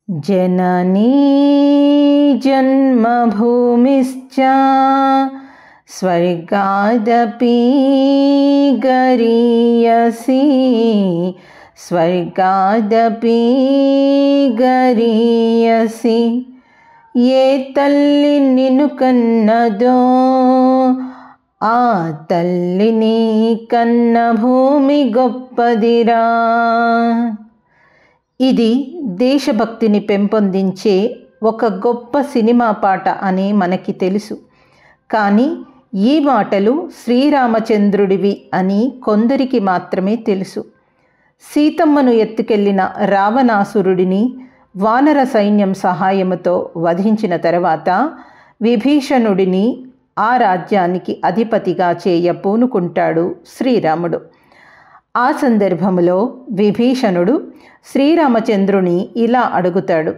जननी जन्मभूमिश्च स्वर्गादपि गरीयसी स्वर्गादपि गरीयसी ये तल्ली निन्नु कन्नदो आ तल्लिनी कन्न భూమి గొప్పదిరా. ఇది దేశభక్తిని పెంపొందించే ఒక గొప్ప సినిమా పాట అని మనకి తెలుసు. కానీ ఈ మాటలు శ్రీరామచంద్రుడివి అని కొందరికి మాత్రమే తెలుసు. సీతమ్మను ఎత్తుకెళ్లిన రావణాసురుడిని వానర సైన్యం సహాయముతో వధించిన తర్వాత విభీషణుడిని ఆ రాజ్యానికి అధిపతిగా చేయ పూనుకుంటాడు శ్రీరాముడు. ఆ సందర్భంలో విభీషణుడు శ్రీరామచంద్రుని ఇలా అడుగుతాడు,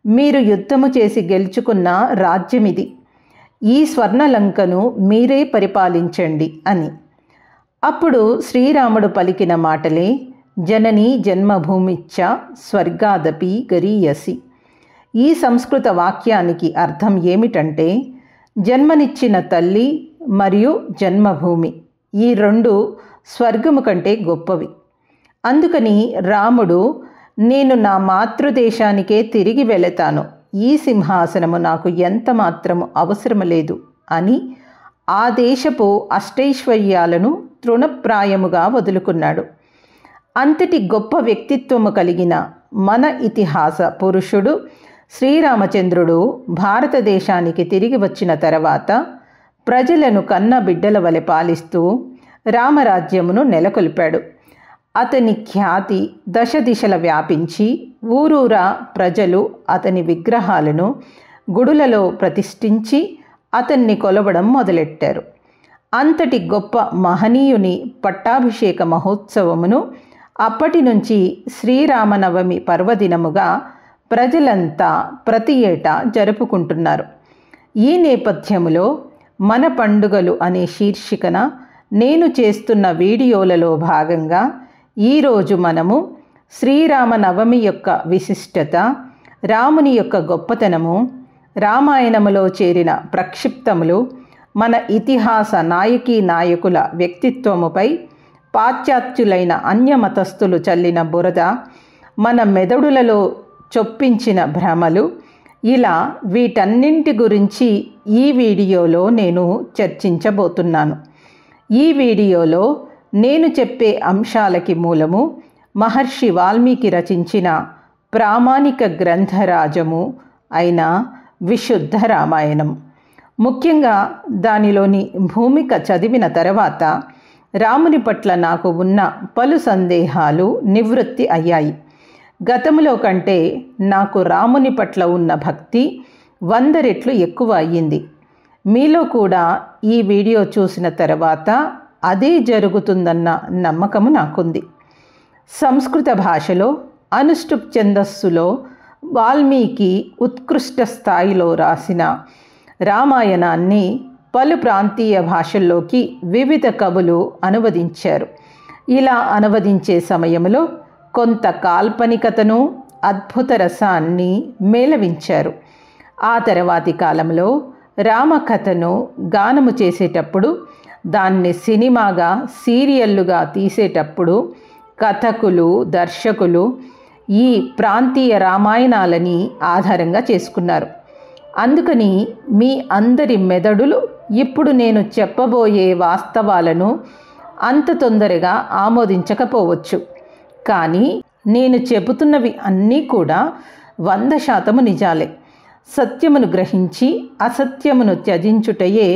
మీరు యుద్ధము చేసి గెలుచుకున్న రాజ్యమిది, ఈ స్వర్ణలంకను మీరే పరిపాలించండి అని. అప్పుడు శ్రీరాముడు పలికిన మాటలే జననీ జన్మభూమిచ్చ స్వర్గాదపి గరీయసి. ఈ సంస్కృత వాక్యానికి అర్థం ఏమిటంటే, జన్మనిచ్చిన తల్లి మరియు జన్మభూమి ఈ రెండు స్వర్గము కంటే గొప్పవి. అందుకని రాముడు, నేను నా మాతృదేశానికే తిరిగి వెళతాను, ఈ సింహాసనము నాకు ఎంత మాత్రము అవసరం లేదు అని ఆ దేశపు అష్టైశ్వర్యాలను తృణప్రాయముగా వదులుకున్నాడు. అంతటి గొప్ప వ్యక్తిత్వము కలిగిన మన ఇతిహాస పురుషుడు శ్రీరామచంద్రుడు భారతదేశానికి తిరిగి వచ్చిన తర్వాత ప్రజలను కన్న బిడ్డల వలె పాలిస్తూ రామరాజ్యమును నెలకొల్పాడు. అతని ఖ్యాతి దశ దిశల వ్యాపించి ఊరూరా ప్రజలు అతని విగ్రహాలను గుడులలో ప్రతిష్ఠించి అతన్ని కొలవడం మొదలెట్టారు. అంతటి గొప్ప మహనీయుని పట్టాభిషేక మహోత్సవమును అప్పటి నుంచి శ్రీరామనవమి పర్వదినముగా ప్రజలంతా ప్రతి ఏటా జరుపుకుంటున్నారు. ఈ నేపథ్యములో మన పండుగలు అనే శీర్షికన నేను చేస్తున్న వీడియోలలో భాగంగా ఈరోజు మనము శ్రీరామనవమి యొక్క విశిష్టత, రాముని యొక్క గొప్పతనము, రామాయణములో చేరిన ప్రక్షిప్తములు, మన ఇతిహాస నాయకీ నాయకుల వ్యక్తిత్వముపై పాశ్చాత్యులైన అన్యమతస్థులు చల్లిన బురద, మన మెదడులలో చొప్పించిన భ్రమలు, ఇలా వీటన్నింటి గురించి ఈ వీడియోలో నేను చర్చించబోతున్నాను. ఈ వీడియోలో నేను చెప్పే అంశాలకి మూలము మహర్షి వాల్మీకి రచించిన ప్రామాణిక గ్రంథరాజము అయిన విశుద్ధ రామాయణం. ముఖ్యంగా దానిలోని భూమిక చదివిన తర్వాత రాముని పట్ల నాకు ఉన్న పలు సందేహాలు నివృత్తి అయ్యాయి. గతంలో కంటే నాకు రాముని పట్ల ఉన్న భక్తి 100 రెట్లు ఎక్కువ అయ్యింది. మీలో కూడా ఈ వీడియో చూసిన తర్వాత అదే జరుగుతుందన్న నమ్మకము నాకుంది. సంస్కృత భాషలో అనుష్టుప్ ఛందస్సులో వాల్మీకి ఉత్కృష్ట స్థాయిలో రాసిన రామాయణాన్ని పలు ప్రాంతీయ భాషల్లోకి వివిధ కవులు అనువదించారు. ఇలా అనువదించే సమయంలో కొంత కాల్పనికతను, అద్భుత రసాన్ని మేళవించారు. ఆ తర్వాతి కాలంలో రామకథను గానము చేసేటప్పుడు, దాన్ని సినిమాగా, సీరియల్లుగా తీసేటప్పుడు కథకులు, దర్శకులు ఈ ప్రాంతీయ రామాయణాలని ఆధారంగా చేసుకున్నారు. అందుకని మీ అందరి మెదడులు ఇప్పుడు నేను చెప్పబోయే వాస్తవాలను అంత తొందరగా ఆమోదించకపోవచ్చు. కానీ నేను చెబుతున్నవి అన్నీ కూడా 100% నిజాలే. సత్యమును గ్రహించి అసత్యమును త్యజించుటయే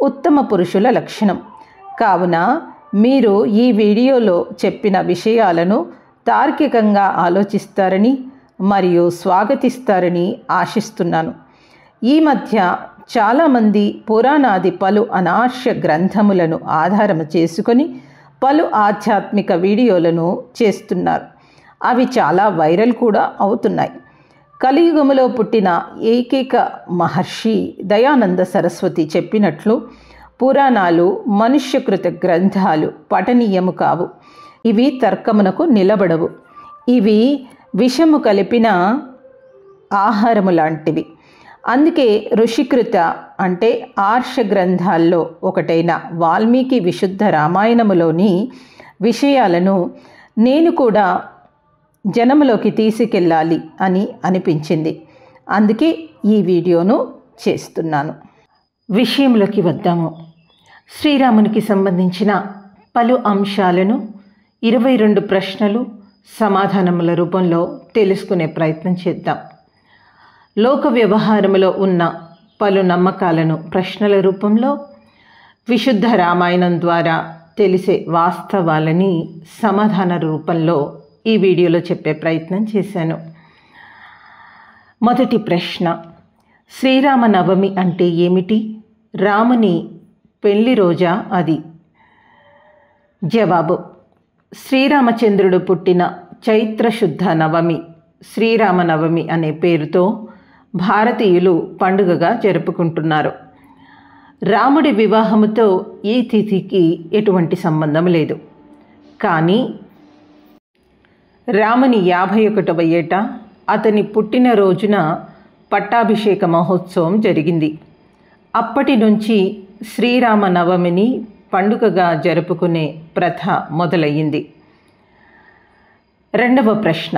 ఉత్తమ పురుషుల లక్షణం. కావున మీరు ఈ వీడియోలో చెప్పిన విషయాలను తార్కికంగా ఆలోచిస్తారని మరియు స్వాగతిస్తారని ఆశిస్తున్నాను. ఈ మధ్య చాలామంది పురాణాది పలు అనార్య గ్రంథములను ఆధారము చేసుకొని పలు ఆధ్యాత్మిక వీడియోలను చేస్తున్నారు. అవి చాలా వైరల్ కూడా అవుతున్నాయి. కలియుగములో పుట్టిన ఏకైక మహర్షి దయానంద సరస్వతి చెప్పినట్లు పురాణాలు మనుష్యకృత గ్రంథాలు పఠనీయము కావు. ఇవి తర్కమునకు నిలబడవు. ఇవి విషము కలిపిన ఆహారము లాంటివి. అందుకే ఋషికృత అంటే ఆర్ష గ్రంథాల్లో ఒకటైన వాల్మీకి విశుద్ధ రామాయణములోని విషయాలను నేను కూడా జనములోకి తీసుకెళ్ళాలి అని అనిపించింది. అందుకే ఈ వీడియోను చేస్తున్నాను. విషయంలోకి వద్దాము. శ్రీరామునికి సంబంధించిన పలు అంశాలను 22 ప్రశ్నలు సమాధానముల రూపంలో తెలుసుకునే ప్రయత్నం చేద్దాం. లోక వ్యవహారములో ఉన్న పలు నమ్మకాలను ప్రశ్నల రూపంలో, విశుద్ధ రామాయణం ద్వారా తెలిసే వాస్తవాలని సమాధాన రూపంలో ఈ వీడియోలో చెప్పే ప్రయత్నం చేశాను. మొదటి ప్రశ్న, శ్రీరామనవమి అంటే ఏమిటి? రాముని పెళ్లి రోజా అది? జవాబు, శ్రీరామచంద్రుడు పుట్టిన చైత్రశుద్ధ నవమి శ్రీరామనవమి అనే పేరుతో భారతీయులు పండుగగా జరుపుకుంటున్నారు. రాముడి వివాహముతో ఈ తిథికి ఎటువంటి సంబంధం లేదు. కానీ రాముని 51వ ఏట అతని పుట్టినరోజున పట్టాభిషేక మహోత్సవం జరిగింది. అప్పటి నుంచి శ్రీరామనవమిని పండుగగా జరుపుకునే ప్రథ మొదలయ్యింది. రెండవ ప్రశ్న,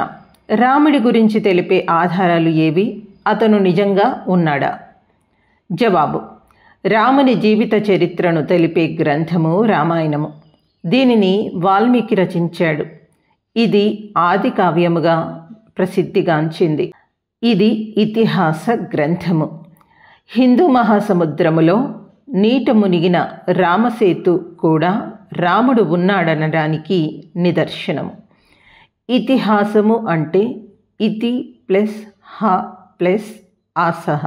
రాముడి గురించి తెలిపే ఆధారాలు ఏవి? అతను నిజంగా ఉన్నాడా? జవాబు, రాముని జీవిత చరిత్రను తెలిపే గ్రంథము రామాయణము. దీనిని వాల్మీకి రచించాడు. ఇది ఆది కావ్యముగా ప్రసిద్ధిగాంచింది. ఇది ఇతిహాస గ్రంథము. హిందూ మహాసముద్రములో నీట మునిగిన రామసేతు కూడా రాముడు ఉన్నాడనడానికి నిదర్శనము. ఇతిహాసము అంటే ఇతి ప్లస్ హ ప్లస్ ఆసహ,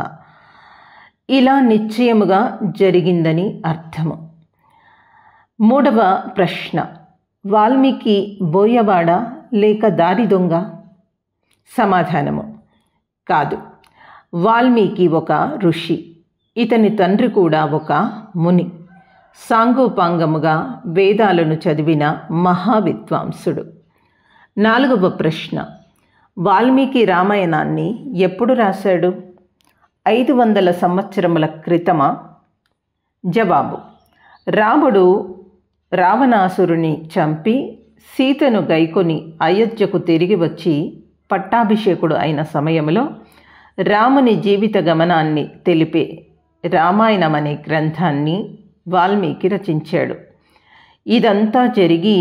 ఇలా నిశ్చయముగా జరిగిందని అర్థము. మూడవ ప్రశ్న, వాల్మీకి బోయవాడ లేక దారి దొంగ? సమాధానము, కాదు. వాల్మీకి ఒక ఋషి. ఇతని తండ్రి కూడా ఒక ముని. సాంగోపాంగముగా వేదాలను చదివిన మహావిద్వాంసుడు. నాలుగవ ప్రశ్న, వాల్మీకి రామాయణాన్ని ఎప్పుడు రాశాడు? 500 సంవత్సరముల క్రితమా? జవాబు, రాముడు రావణాసురుని చంపి సీతను గైకొని అయోధ్యకు తిరిగి వచ్చి పట్టాభిషేకుడు అయిన సమయంలో రాముని జీవిత గమనాన్ని తెలిపే రామాయణం అనే గ్రంథాన్ని వాల్మీకి రచించాడు. ఇదంతా జరిగి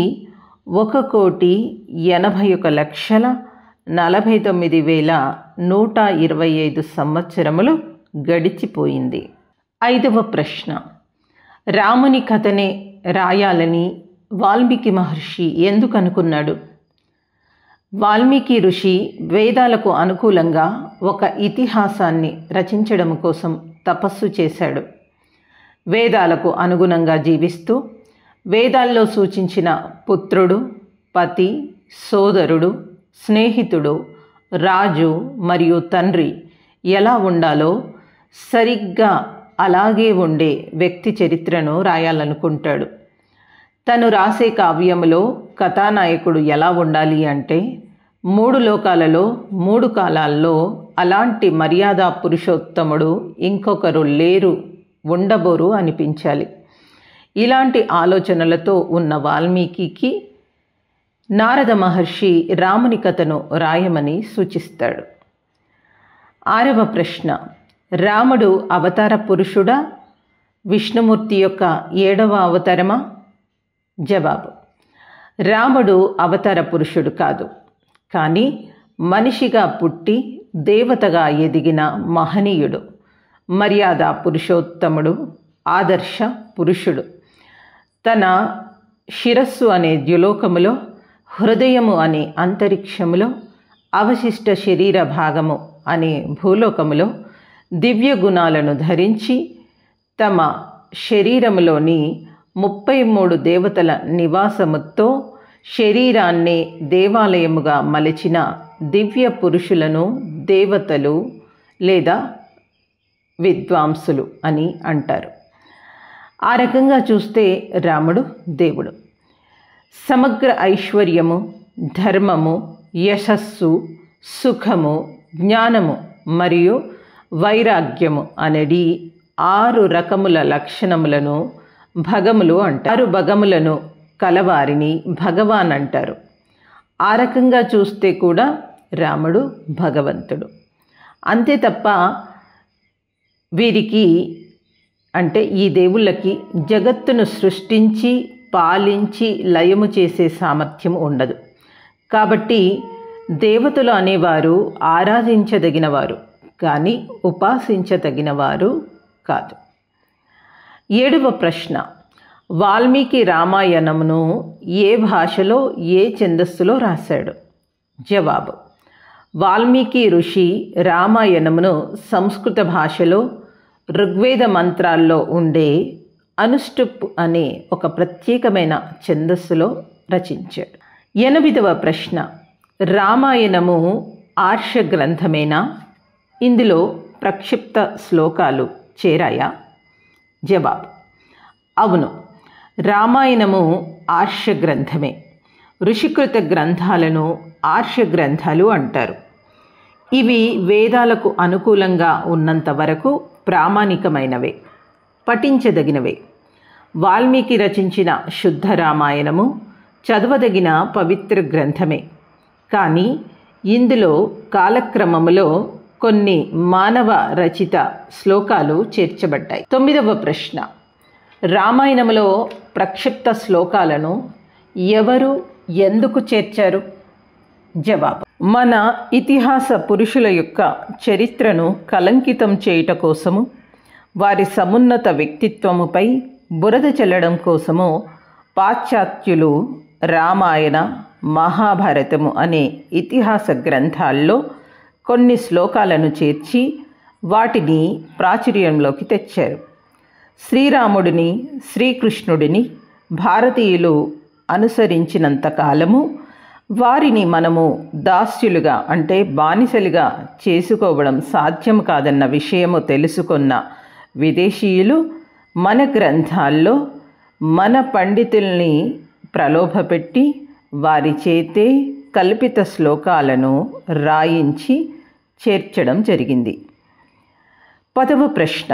1,81,49,125 సంవత్సరములు గడిచిపోయింది. ఐదవ ప్రశ్న, రాముని కథనే రాయాలని వాల్మీకి మహర్షి ఎందుకు అనుకున్నాడు? వాల్మీకి ఋషి వేదాలకు అనుకూలంగా ఒక ఇతిహాసాన్ని రచించడం కోసం తపస్సు చేశాడు. వేదాలకు అనుగుణంగా జీవిస్తూ వేదాల్లో సూచించిన పుత్రుడు, పతి, సోదరుడు, స్నేహితుడు, రాజు మరియు తండ్రి ఎలా ఉండాలో సరిగ్గా అలాగే ఉండే వ్యక్తి చరిత్రను రాయాలనుకుంటాడు. తను రాసే కావ్యములో కథానాయకుడు ఎలా ఉండాలి అంటే 3 లోకాలలో 3 కాలాల్లో అలాంటి మర్యాదా పురుషోత్తముడు ఇంకొకరు లేరు, ఉండబోరు అనిపించాలి. ఇలాంటి ఆలోచనలతో ఉన్న వాల్మీకి నారద మహర్షి రాముని కథను రాయమని సూచిస్తాడు. ఆరవ ప్రశ్న, రాముడు అవతార పురుషుడా? విష్ణుమూర్తి యొక్క 7వ అవతారమా? జవాబు, రాముడు అవతార పురుషుడు కాదు, కానీ మనిషిగా పుట్టి దేవతగా ఎదిగిన మహనీయుడు, మర్యాద పురుషోత్తముడు, ఆదర్శ పురుషుడు. తన శిరస్సు అనే ద్యులోకములో, హృదయము అనే అంతరిక్షములో, అవశిష్ట శరీర భాగము అనే భూలోకములో దివ్య గుణాలను ధరించి తమ శరీరములోని 33 దేవతల నివాసముతో శరీరాన్నే దేవాలయముగా మలచిన దివ్య పురుషులను దేవతలు లేదా విద్వాంసులు అని అంటారు. ఆ రకంగా చూస్తే రాముడు దేవుడు. సమగ్ర ఐశ్వర్యము, ధర్మము, యశస్సు, సుఖము, జ్ఞానము మరియు వైరాగ్యము అనేది 6 రకముల లక్షణములను భగములు అంటారు. 6 భగములను కలవారిని భగవాన్ అంటారు. ఆ రకంగా చూస్తే కూడా రాముడు భగవంతుడు. అంతే తప్ప వీరికి అంటే ఈ దేవుళ్ళకి జగత్తును సృష్టించి పాలించి లయము చేసే సామర్థ్యం ఉండదు. కాబట్టి దేవతలు అనేవారు ఆరాధించదగినవారు కానీ ఉపాసించదగినవారు కాదు. 7వ ప్రశ్న, వాల్మీకి రామాయణమును ఏ భాషలో ఏ ఛందస్సులో రాశాడు? జవాబు, వాల్మీకి ఋషి రామాయణమును సంస్కృత భాషలో ఋగ్వేద మంత్రాల్లో ఉండే అనుష్టుప్ అనే ఒక ప్రత్యేకమైన ఛందస్సులో రచించాడు. 8వ ప్రశ్న, రామాయణము ఆర్ష గ్రంథమేనా? ఇందులో ప్రక్షిప్త శ్లోకాలు చేరాయా? జవాబు, అవును, రామాయణము ఆర్ష గ్రంథమే. ఋషికృత గ్రంథాలను ఆర్ష గ్రంథాలు అంటారు. ఇవి వేదాలకు అనుకూలంగా ఉన్నంత వరకు ప్రామాణికమైనవే, పఠించదగినవే. వాల్మీకి రచించిన శుద్ధ రామాయణము చదవదగిన పవిత్ర గ్రంథమే. కానీ ఇందులో కాలక్రమములో కొన్ని మానవ రచిత శ్లోకాలు చేర్చబడ్డాయి. 9వ ప్రశ్న, రామాయణంలో ప్రక్షిప్త శ్లోకాలను ఎవరు ఎందుకు చేర్చారు? జవాబు, మన ఇతిహాస పురుషుల యొక్క చరిత్రను కలంకితం చేయుట కోసము, వారి సమున్నత వ్యక్తిత్వముపై బురద చల్లడం కోసము పాశ్చాత్యులు రామాయణ మహాభారతము అనే ఇతిహాస గ్రంథాల్లో కొన్ని శ్లోకాలను చేర్చి వాటిని ప్రాచుర్యంలోకి తెచ్చారు. శ్రీరాముడిని, శ్రీకృష్ణుడిని భారతీయులు అనుసరించినంత కాలము వారిని మనము దాస్యులుగా అంటే బానిసలుగా చేసుకోవడం సాధ్యం కాదన్న విషయము తెలుసుకున్న విదేశీయులు మన గ్రంథాల్లో మన పండితుల్ని ప్రలోభపెట్టి వారి చేతే కల్పిత శ్లోకాలను రాయించి చేర్చడం జరిగింది. 10వ ప్రశ్న,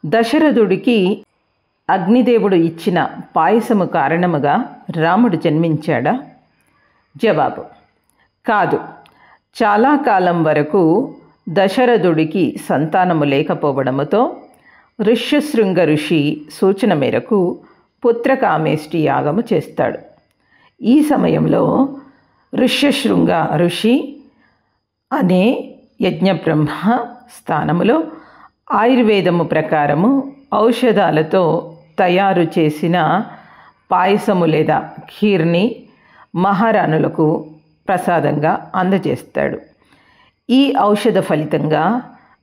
దశరథుడికి అగ్నిదేవుడు ఇచ్చిన పాయసము కారణముగా రాముడు జన్మించాడా? జవాబు, కాదు. చాలా కాలం వరకు దశరథుడికి సంతానము లేకపోవడముతో ఋష్యశృంగ ఋషి సూచన మేరకు పుత్రకామేష్టి యాగము చేస్తాడు. ఈ సమయంలో ఋష్యశృంగ ఋషి అనే యజ్ఞబ్రహ్మ స్థానములో ఆయుర్వేదము ప్రకారము ఔషధాలతో తయారు చేసిన పాయసము లేదా ఖీర్ని మహారాణులకు ప్రసాదంగా అందజేస్తాడు. ఈ ఔషధ ఫలితంగా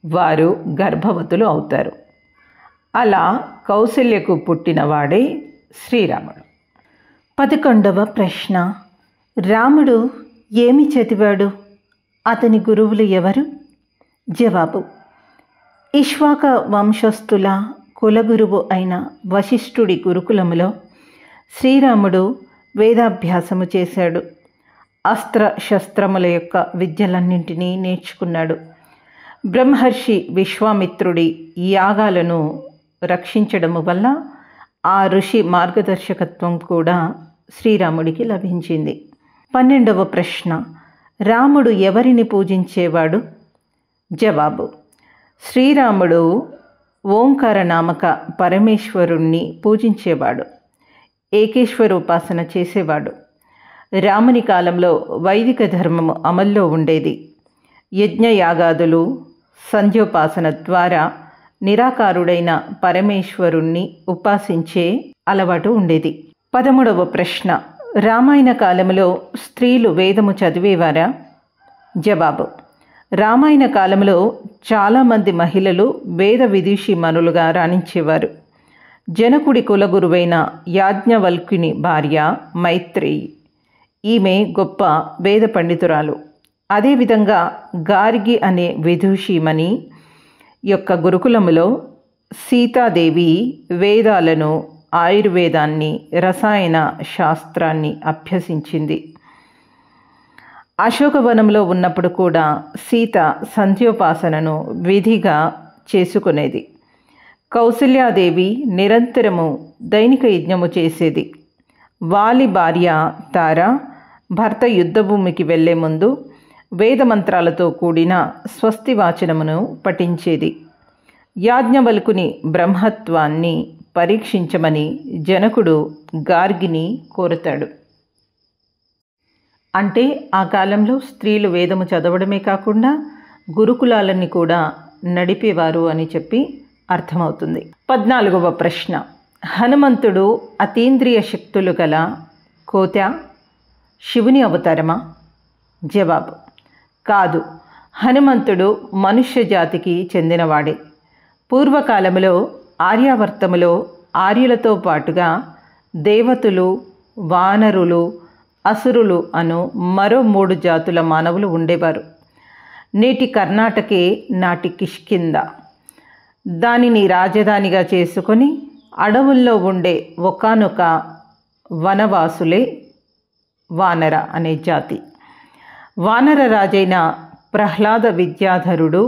వారు గర్భవతులు అవుతారు. అలా కౌసల్యకు పుట్టినవాడే శ్రీరాముడు. 11వ ప్రశ్న, రాముడు ఏమి చదివాడు? అతని గురువులు ఎవరు? జవాబు, ఇక్ష్వాక వంశస్థుల కులగురువు అయిన వశిష్ఠుడి గురుకులములో శ్రీరాముడు వేదాభ్యాసము చేశాడు. అస్త్ర శస్త్రముల యొక్క విద్యలన్నింటినీ నేర్చుకున్నాడు. బ్రహ్మర్షి విశ్వామిత్రుడి యాగాలను రక్షించడము వల్ల ఆ ఋషి మార్గదర్శకత్వం కూడా శ్రీరాముడికి లభించింది. 12వ ప్రశ్న, రాముడు ఎవరిని పూజించేవాడు? జవాబు, శ్రీరాముడు ఓంకార నామక పరమేశ్వరుణ్ణి పూజించేవాడు. ఏకేశ్వర ఉపాసన చేసేవాడు. రాముని కాలంలో వైదిక ధర్మము అమల్లో ఉండేది. యజ్ఞయాగాదులు సంధ్యోపాసన ద్వారా నిరాకారుడైన పరమేశ్వరుణ్ణి ఉపాసించే అలవాటు ఉండేది. 13వ ప్రశ్న, రామాయణ కాలంలో స్త్రీలు వేదము చదివేవారా? జవాబు, రామాయణ కాలంలో చాలామంది మహిళలు వేద విదూషిమణులుగా రాణించేవారు. జనకుడి కులగురువైన యాజ్ఞవల్క్యుని భార్య మైత్రేయి, ఈమె గొప్ప వేద పండితురాలు. అదేవిధంగా గార్గి అనే విదూషిమణి యొక్క గురుకులములో సీతాదేవి వేదాలను, ఆయుర్వేదాన్ని, రసాయన శాస్త్రాన్ని అభ్యసించింది. అశోకవనంలో ఉన్నప్పుడు కూడా సీత సంధ్యోపాసనను విధిగా చేసుకునేది. కౌసల్యాదేవి నిరంతరము దైనిక యజ్ఞము చేసేది. వాలి భార్య తార భర్త యుద్ధభూమికి వెళ్లే ముందు వేదమంత్రాలతో కూడిన స్వస్తి వాచనమును పఠించేది. యాజ్ఞవల్కుని బ్రహ్మత్వాన్ని పరీక్షించమని జనకుడు గార్గిని కోరతాడు. అంటే ఆ కాలంలో స్త్రీలు వేదము చదవడమే కాకుండా గురుకులాలని కూడా నడిపేవారు అని చెప్పి అర్థమవుతుంది. 14వ ప్రశ్న. హనుమంతుడు అతీంద్రియ శక్తులు గల కోత, శివుని అవతారమా? జవాబు: కాదు. హనుమంతుడు మనుష్య జాతికి చెందినవాడే. పూర్వకాలములో ఆర్యావర్తములో ఆర్యులతో పాటుగా దేవతలు, వానరులు, అసురులు అను మరో 3 జాతుల మానవులు ఉండేవారు. నేటి కర్ణాటకే నాటి కిష్కింద. దానిని రాజధానిగా చేసుకొని అడవుల్లో ఉండే ఒకానొక వనవాసులే వానర అనే జాతి. వానర రాజైన ప్రహ్లాద విద్యాధరుడు,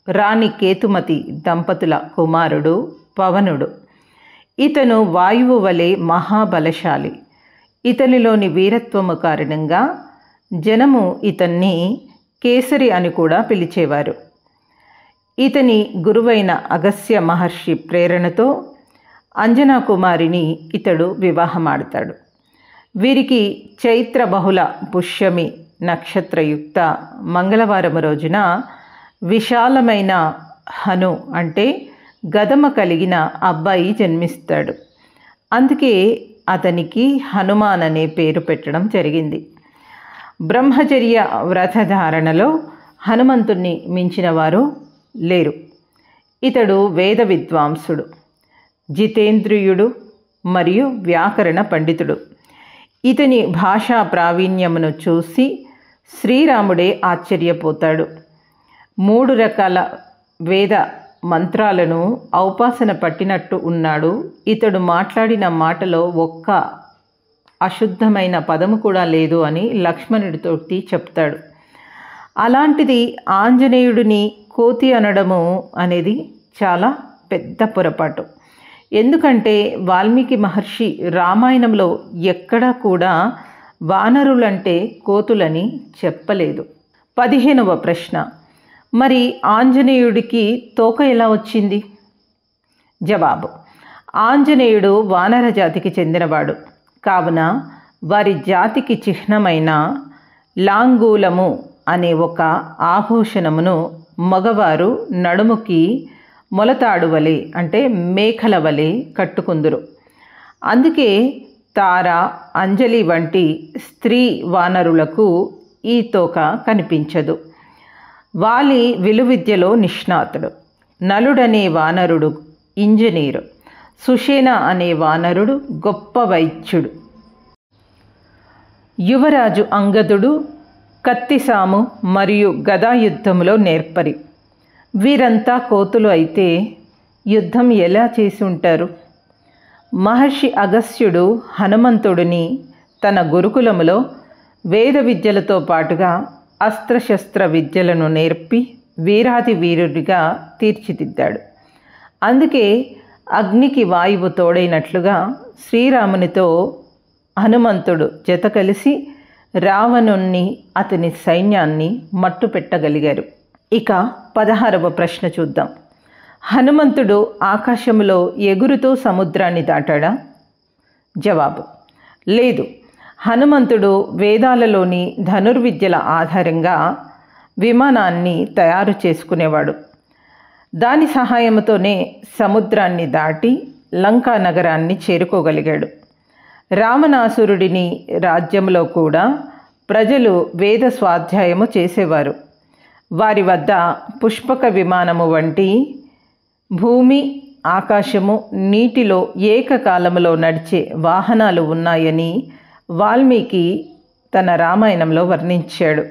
రాణి కేతుమతి దంపతుల కుమారుడు పవనుడు. ఇతను వాయువు వలె మహాబలశాలి. ఇతనిలోని వీరత్వము కారణంగా జనము ఇతన్ని కేసరి అని కూడా పిలిచేవారు. ఇతని గురువైన అగస్త్య మహర్షి ప్రేరణతో అంజనా కుమారిని ఇతడు వివాహమాడతాడు. వీరికి చైత్ర బహుళ పుష్యమి నక్షత్రయుక్త మంగళవారం రోజున విశాలమైన హను అంటే గదమ కలిగిన అబ్బాయి జన్మిస్తాడు. అందుకే అతనికి హనుమాన్ అనే పేరు పెట్టడం జరిగింది. బ్రహ్మచర్య వ్రతధారణలో హనుమంతుణ్ణి మించిన వారు లేరు. ఇతడు వేద విద్వాంసుడు, జితేంద్రియుడు మరియు వ్యాకరణ పండితుడు. ఇతని భాషా ప్రావీణ్యమును చూసి శ్రీరాముడే ఆశ్చర్యపోతాడు. 3 రకాల వేద మంత్రాలను ఔపాసన పట్టినట్టు ఉన్నాడు. ఇతడు మాట్లాడిన మాటలో ఒక్క అశుద్ధమైన పదము కూడా లేదు అని లక్ష్మణుడితోటి చెప్తాడు. అలాంటిది ఆంజనేయుడిని కోతి అనడము అనేది చాలా పెద్ద పొరపాటు. ఎందుకంటే వాల్మీకి మహర్షి రామాయణంలో ఎక్కడా కూడా వానరులంటే కోతులని చెప్పలేదు. 15వ ప్రశ్న. మరి ఆంజనేయుడికి తోక ఎలా వచ్చింది? జవాబు: ఆంజనేయుడు వానర జాతికి చెందినవాడు కావున వారి జాతికి చిహ్నమైన లాంగూలము అనే ఒక ఆభూషణమును మగవారు నడుముకి మొలతాడు వలె అంటే మేకల వలె కట్టుకుందురు. అందుకే తార, అంజలి వంటి స్త్రీ వానరులకు ఈ తోక కనిపించదు. వాలి విలువిద్యలో నిష్ణాతుడు. నలుడనే వానరుడు ఇంజనీరు. సుషేణ అనే వానరుడు గొప్ప వైద్యుడు. యువరాజు అంగదుడు కత్తిసాము మరియు గదాయుద్ధంలో నేర్పరి. వీరంతా కోతులు అయితే యుద్ధం ఎలా చేసి ఉంటారు? మహర్షి అగస్త్యుడు హనుమంతుడిని తన గురుకులములో వేద విద్యలతో పాటుగా అస్త్రశస్త్ర విద్యలను నేర్పి వీరాది వీరుడిగా తీర్చిదిద్దాడు. అందుకే అగ్నికి వాయువు తోడైనట్లుగా శ్రీరామునితో హనుమంతుడు జత కలిసి రావణుణ్ణి అతని సైన్యాన్ని మట్టుపెట్టగలిగారు. ఇక 16వ ప్రశ్న చూద్దాం. హనుమంతుడు ఆకాశంలో ఎగురుతూ సముద్రాన్ని దాటాడా? జవాబు: లేదు. హనుమంతుడు వేదాలలోని ధనుర్విద్యల ఆధారంగా విమానాన్ని తయారు చేసుకునేవాడు. దాని సహాయంతోనే సముద్రాన్ని దాటి లంకా నగరాన్ని చేరుకోగలిగాడు. రావణాసురుడిని రాజ్యంలో కూడా ప్రజలు వేద స్వాధ్యాయము చేసేవారు. వారి వద్ద పుష్పక విమానము వంటి భూమి, ఆకాశము, నీటిలో ఏకకాలంలో నడిచే వాహనాలు ఉన్నాయని వాల్మీకి తన రామాయణంలో వర్ణించాడు.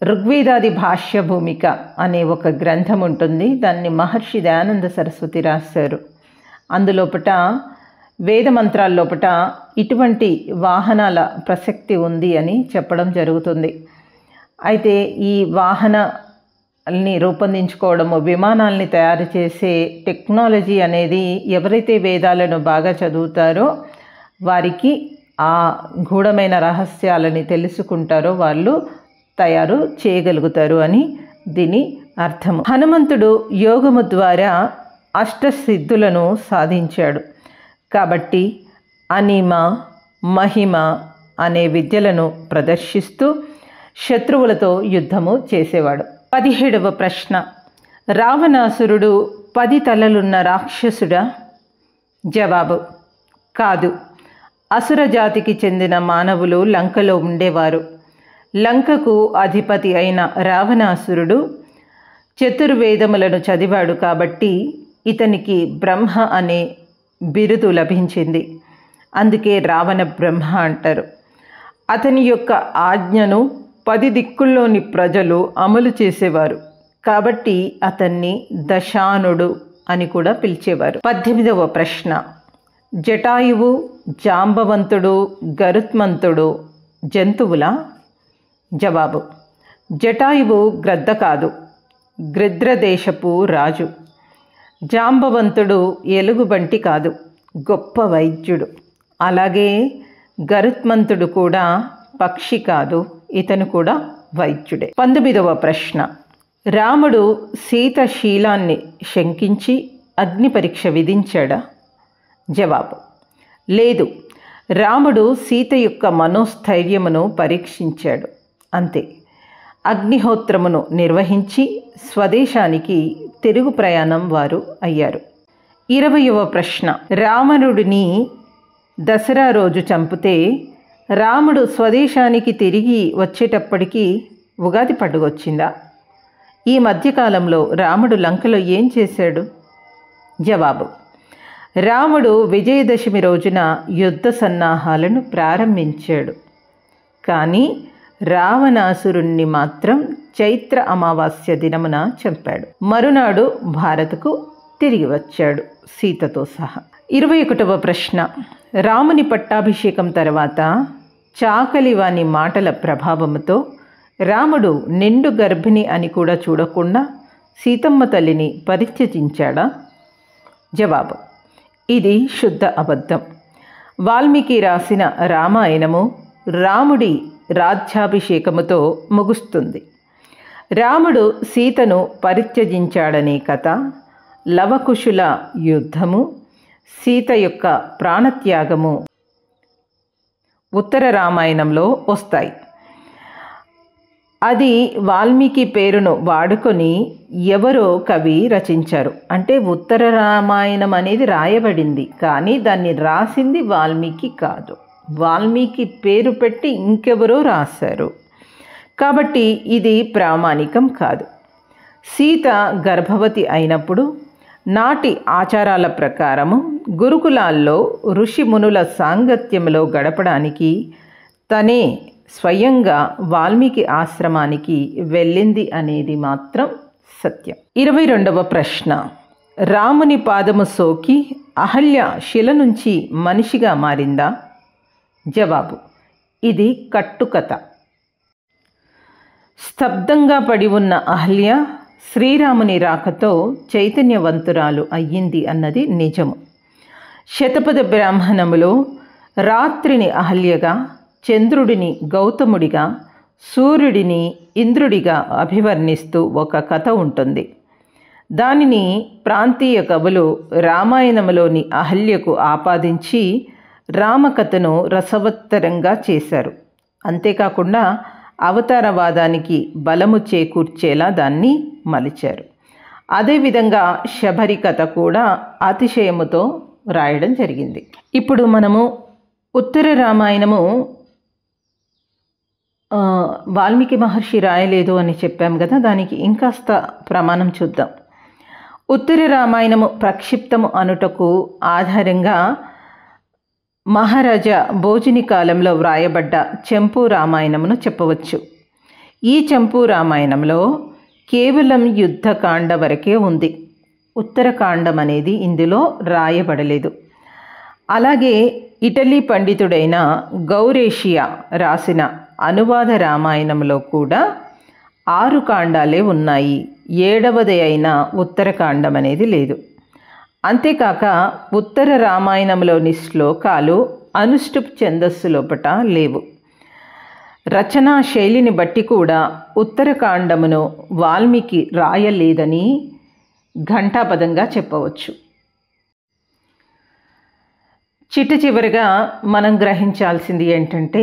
ఋగ్వేదాది భాష్య భూమిక అనే ఒక గ్రంథం ఉంటుంది. దాన్ని మహర్షి దయానంద సరస్వతి రాశారు. అందులోపట వేదమంత్రాల్లోపట ఇటువంటి వాహనాల ప్రసక్తి ఉంది అని చెప్పడం జరుగుతుంది. అయితే ఈ వాహనాల్ని రూపొందించుకోవడము, విమానాల్ని తయారు చేసే టెక్నాలజీ అనేది ఎవరైతే వేదాలను బాగా చదువుతారో వారికి ఆ గూఢమైన రహస్యాలని తెలుసుకుంటారో వాళ్ళు తయారు చేయగలుగుతారు అని దీని అర్థము. హనుమంతుడు యోగము ద్వారా అష్టసిద్ధులను సాధించాడు కాబట్టి అనిమ, మహిమ అనే విద్యలను ప్రదర్శిస్తూ శత్రువులతో యుద్ధము చేసేవాడు. 17వ ప్రశ్న, రావణాసురుడు 10 తలలున్న రాక్షసుడా? జవాబు: కాదు. అసుర జాతికి చెందిన మానవులు లంకలో ఉండేవారు. లంకకు అధిపతి అయిన రావణాసురుడు చతుర్వేదములను చదివాడు కాబట్టి ఇతనికి బ్రహ్మ అనే బిరుదు లభించింది. అందుకే రావణ బ్రహ్మ అంటారు. అతని యొక్క ఆజ్ఞను 10 దిక్కుల్లోని ప్రజలు అమలు చేసేవారు కాబట్టి అతన్ని దశానుడు అని కూడా పిలిచేవారు. 18వ ప్రశ్న, జటాయువు, జాంబవంతుడు, గరుత్మంతుడు జంతువులా? జవాబు: జటాయువు గ్రద్ద కాదు, గృద్రదేశపు రాజు. జాంబవంతుడు ఎలుగుబంటి కాదు, గొప్ప వైద్యుడు. అలాగే గరుత్మంతుడు కూడా పక్షి కాదు, ఇతను కూడా వైద్యుడే. 19వ ప్రశ్న, రాముడు సీత శీలాన్ని శంకించి అగ్ని పరీక్ష విధించాడా? జవాబు: లేదు. రాముడు సీత యొక్క మనోస్థైర్యమును పరీక్షించాడు, అంతే. అగ్నిహోత్రమును నిర్వహించి స్వదేశానికి తిరుగు ప్రయాణం వారు అయ్యారు. 20వ ప్రశ్న, రావణుడిని దసరా రోజు చంపితే రాముడు స్వదేశానికి తిరిగి వచ్చేటప్పటికి ఉగాది పండుగ వచ్చిందా? ఈ మధ్యకాలంలో రాముడు లంకలో ఏం చేశాడు? జవాబు: రాముడు విజయదశమి రోజున యుద్ధ సన్నాహాలను ప్రారంభించాడు. కానీ రావణాసురుణ్ణి మాత్రం చైత్ర అమావాస్య దినమున చంపాడు. మరునాడు భారత్కు తిరిగి వచ్చాడు సీతతో సహా. 21వ ప్రశ్న, రాముని పట్టాభిషేకం తర్వాత చాకలి వాని మాటల ప్రభావముతో రాముడు నిండు గర్భిణి అని కూడా చూడకుండా సీతమ్మ తల్లిని పరిత్యజించాడా? జవాబు: ఇది శుద్ధ అబద్ధం. వాల్మీకి రాసిన రామాయణము రాముడి రాజ్యాభిషేకముతో ముగుస్తుంది. రాముడు సీతను పరిత్యజించాడనే కథ, లవకుశుల యుద్ధము, సీత యొక్క ప్రాణత్యాగము ఉత్తర రామాయణంలో వస్తాయి. అది వాల్మీకి పేరును వాడుకొని ఎవరో కవి రచించారు. అంటే ఉత్తర రామాయణం అనేది రాయబడింది కానీ దాన్ని రాసింది వాల్మీకి కాదు. వాల్మీకి పేరు పెట్టి ఇంకెవరో రాశారు కాబట్టి ఇది ప్రామాణికం కాదు. సీత గర్భవతి అయినప్పుడు నాటి ఆచారాల ప్రకారము గురుకులాల్లో ఋషి మునుల సాంగత్యంలో గడపడానికి తనే స్వయంగా వాల్మీకి ఆశ్రమానికి వెళ్ళింది అనేది మాత్రం సత్యం. 22వ ప్రశ్న, రాముని పాదము సోకి అహల్య శిల నుంచి మనిషిగా మారిందా? జవాబు: ఇది కట్టుకథ. స్తబ్దంగా పడి ఉన్న అహల్య శ్రీరాముని రాకతో చైతన్యవంతురాలు అయ్యింది అన్నది నిజము. శతపథ బ్రాహ్మణములో రాత్రిని అహల్యగా, చంద్రుడిని గౌతముడిగా, సూర్యుడిని ఇంద్రుడిగా అభివర్ణిస్తూ ఒక కథ ఉంటుంది. దానిని ప్రాంతీయ కవులు రామాయణంలోని అహల్యకు ఆపాదించి రామకథను రసవత్తరంగా చేశారు. అంతేకాకుండా అవతారవాదానికి బలము చేకూర్చేలా దాన్ని మలిచారు. అదేవిధంగా శబరి కథ కూడా అతిశయముతో రాయడం జరిగింది. ఇప్పుడు మనము ఉత్తర రామాయణము వాల్మీకి మహర్షి రాయలేదు అని చెప్పాం కదా, దానికి ఇంకాస్త ప్రమాణం చూద్దాం. ఉత్తర రామాయణము ప్రక్షిప్తము అనుటకు ఆధారంగా మహారాజా భోజని కాలంలో వ్రాయబడ్డ చెంపు రామాయణమును చెప్పవచ్చు. ఈ చెంపు రామాయణంలో కేవలం యుద్ధకాండ వరకే ఉంది. ఉత్తరకాండం అనేది ఇందులో రాయబడలేదు. అలాగే ఇటలీ పండితుడైన గౌరేషియా రాసిన అనువాద రామాయణంలో కూడా 6 కాండాలే ఉన్నాయి. 7వది అయిన ఉత్తరకాండం అనేది లేదు. అంతేకాక ఉత్తర రామాయణంలోని శ్లోకాలు అనుష్టుప్ ఛందస్సు లోపట లేవు. రచనా శైలిని బట్టి కూడా ఉత్తరకాండమును వాల్మీకి రాయలేదని ఘంటాపదంగా చెప్పవచ్చు. చిట్టచివరిగా మనం గ్రహించాల్సింది ఏంటంటే,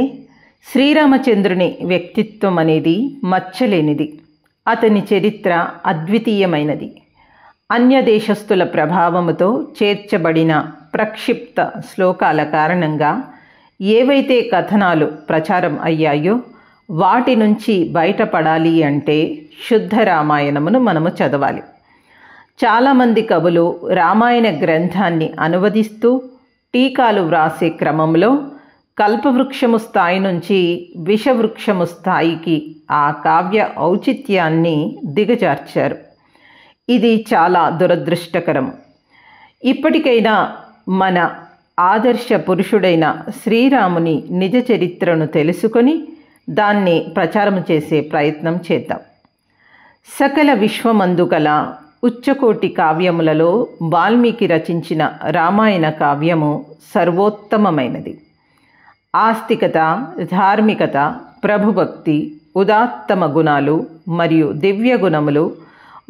శ్రీరామచంద్రుని వ్యక్తిత్వం అనేది మచ్చలేనిది. అతని చరిత్ర అద్వితీయమైనది. అన్య దేశస్థుల ప్రభావముతో చేర్చబడిన ప్రక్షిప్త శ్లోకాల కారణంగా ఏవైతే కథనాలు ప్రచారం అయ్యాయో వాటి నుంచి బయటపడాలి అంటే శుద్ధ రామాయణమును మనము చదవాలి. చాలామంది కవులు రామాయణ గ్రంథాన్ని అనువదిస్తూ టీకాలు వ్రాసే క్రమంలో కల్పవృక్షము స్థాయి నుంచి విషవృక్షము స్థాయికి ఆ కావ్య ఔచిత్యాన్ని దిగజార్చారు. ఇది చాలా దురదృష్టకరం. ఇప్పటికైనా మన ఆదర్శ పురుషుడైన శ్రీరాముని నిజ చరిత్రను తెలుసుకొని దాన్ని ప్రచారం చేసే ప్రయత్నం చేద్దాం. సకల విశ్వమందు గల ఉచ్చకోటి కావ్యములలో వాల్మీకి రచించిన రామాయణ కావ్యము సర్వోత్తమమైనది. ఆస్తికత, ధార్మికత, ప్రభుభక్తి, ఉదాత్తమ గుణాలు మరియు దివ్య గుణములు,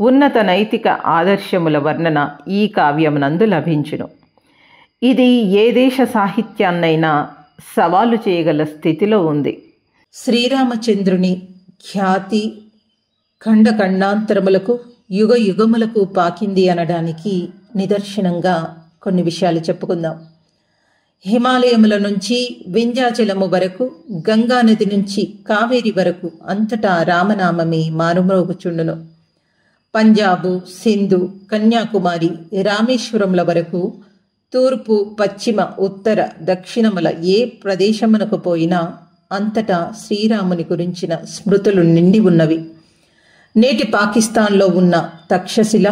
ఉన్నత నైతిక ఆదర్శముల వర్ణన ఈ కావ్యమునందు లభించును. ఇది ఏ దేశ సాహిత్యాన్నైనా సవాలు చేయగల స్థితిలో ఉంది. శ్రీరామచంద్రుని ఖ్యాతి ఖండాంతరములకు యుగ యుగములకు పాకింది అనడానికి నిదర్శనంగా కొన్ని విషయాలు చెప్పుకుందాం. హిమాలయముల నుంచి వింధ్యాచలము వరకు, గంగానది నుంచి కావేరి వరకు అంతటా రామనామమే మారుమ్రోగుచుండును. పంజాబు, సింధు, కన్యాకుమారి, రామేశ్వరముల వరకు, తూర్పు, పశ్చిమ, ఉత్తర, దక్షిణముల ఏ ప్రదేశమునకు పోయినా అంతటా శ్రీరాముని గురించిన స్మృతులు నిండి ఉన్నవి. నేటి పాకిస్తాన్లో ఉన్న తక్షశిల,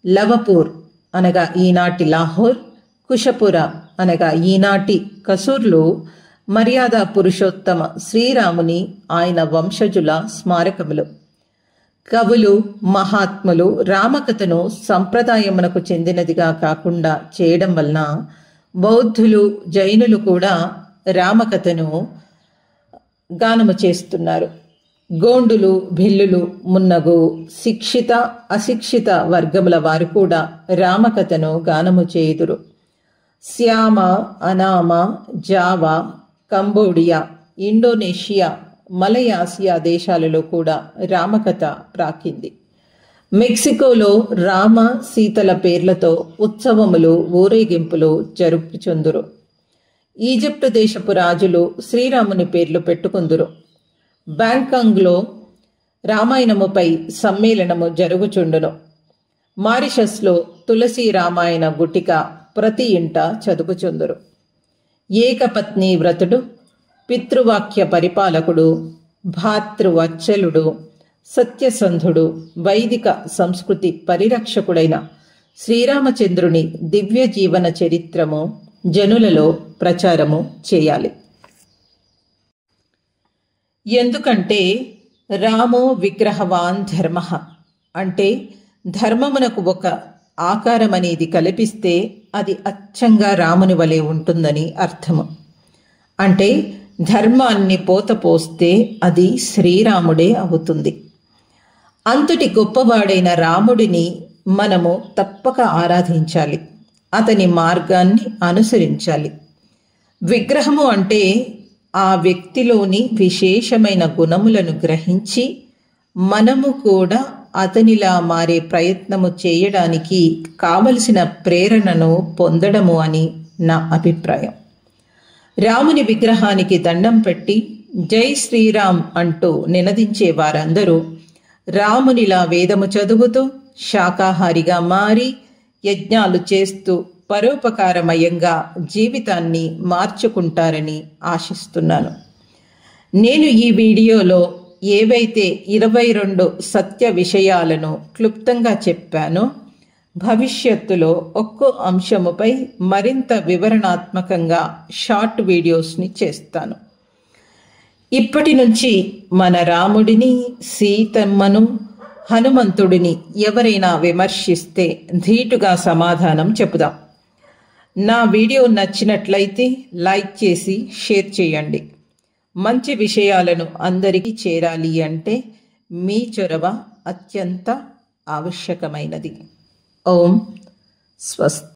లవపూర్ అనగా ఈనాటి లాహోర్, కుషపుర అనగా ఈనాటి కసూర్లో మర్యాద పురుషోత్తమ శ్రీరాముని ఆయన వంశజుల స్మారకములు. కవులు, మహాత్ములు రామకథను సంప్రదాయమునకు చెందినదిగా కాకుండా చేయడం వలన బౌద్ధులు, జైనులు కూడా రామకథను గానము చేస్తున్నారు. గోండులు, భిల్లులు మున్నగు శిక్షిత, అశిక్షిత వర్గముల వారు కూడా రామకథను గానము చేయుదురు. శ్యామ, అనామ, జావా, కంబోడియా, ఇండోనేషియా, మలయాసియా దేశాలలో కూడా రామకథ ప్రాకింది. మెక్సికోలో రామ, సీతల పేర్లతో ఉత్సవములు, ఊరేగింపులు జరుపుచుందురు. ఈజిప్టు దేశపు రాజులు శ్రీరాముని పేర్లు పెట్టుకుందురు. బ్యాంకాంగ్లో రామాయణముపై సమ్మేళనము జరుగుచుండును. మారిషస్లో తులసి రామాయణ గుటిక ప్రతి ఇంట చదువుచుందురు. ఏకపత్ని వ్రతుడు, పితృవాక్య పరిపాలకుడు, భాతృవత్సలుడు, సత్యసంధుడు, వైదిక సంస్కృతి పరిరక్షకుడైన శ్రీరామచంద్రుని దివ్య జీవన చరిత్రము జనులలో ప్రచారము చేయాలి. ఎందుకంటే రామో విగ్రహవాన్ ధర్మ అంటే ధర్మమునకు ఒక ఆకారం అనేది కల్పిస్తే అది అచ్చంగా రాముని వలె ఉంటుందని అర్థము. అంటే ధర్మాన్ని పోస్తే అది శ్రీరాముడే అవుతుంది. అంతటి గొప్పవాడైన రాముడిని మనము తప్పక ఆరాధించాలి. అతని మార్గాన్ని అనుసరించాలి. విగ్రహము అంటే ఆ వ్యక్తిలోని విశేషమైన గుణములను గ్రహించి మనము కూడా అతనిలా మారే ప్రయత్నము చేయడానికి కావలసిన ప్రేరణను పొందడము అని నా అభిప్రాయం. రాముని విగ్రహానికి దండం పెట్టి జై శ్రీరామ్ అంటూ నినదించే వారందరూ రామునిలా వేదము చదువుతూ శాకాహారిగా మారి యజ్ఞాలు చేస్తూ పరోపకారమయంగా జీవితాన్ని మార్చుకుంటారని ఆశిస్తున్నాను. నేను ఈ వీడియోలో ఏవైతే 22 సత్య విషయాలను క్లుప్తంగా చెప్పానో భవిష్యత్తులో ఒక్కో అంశముపై మరింత వివరణాత్మకంగా షార్ట్ వీడియోస్ని చేస్తాను. ఇప్పటి నుంచి మన రాముడిని, సీతమ్మను, హనుమంతుడిని ఎవరైనా విమర్శిస్తే ధీటుగా సమాధానం చెప్పుదాం. నా వీడియో నచ్చినట్లయితే లైక్ చేసి షేర్ చేయండి. మంచి విషయాలను అందరికీ చేరాలి అంటే మీ చొరవ అత్యంత ఆవశ్యకమైనది. ఓం స్వస్తి.